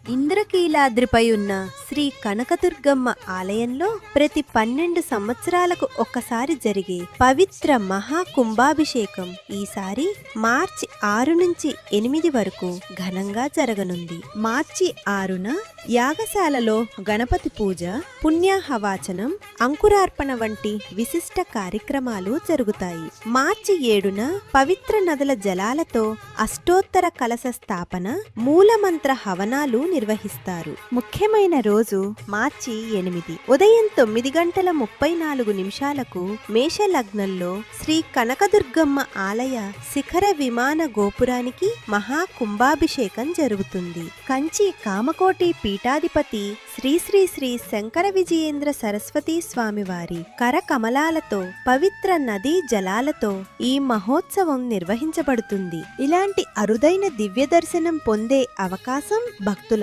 ఇంద్రకీలాద్రిపై ఉన్న శ్రీ కనకదుర్గమ్మ ఆలయంలో ప్రతి 12 సంవత్సరాలకు ఒక్కసారి జరిగే పవిత్ర మహాకుంభాభిషేకం ఈసారి మార్చి 6 నుంచి 8 వరకు ఘనంగా జరగనుంది. మార్చి 6న యాగశాలలో గణపతి పూజ, పుణ్యాహవాచనం, అంకురార్పణ వంటి విశిష్ట కార్యక్రమాలు జరుగుతాయి. మార్చి 7న పవిత్ర నదుల జలాలతో అష్టోత్తర కలశ స్థాపన, మూలమంత్ర హవనాలు నిర్వహిస్తారు. ముఖ్యమైన రోజు మార్చి 8 ఉదయం 9:34 మేషలగ్నంలో శ్రీ కనకదుర్గమ్మ ఆలయ శిఖర విమాన గోపురానికి మహాకుంభాభిషేకం జరుగుతుంది. కంచి కామకోటి పీఠాధిపతి శ్రీ శ్రీ శ్రీ శంకర విజయేంద్ర సరస్వతి స్వామివారి కరకమలాలతో పవిత్ర నదీ జలాలతో ఈ మహోత్సవం నిర్వహించబడుతుంది. ఇలాంటి అరుదైన దివ్య దర్శనం పొందే అవకాశం భక్తుల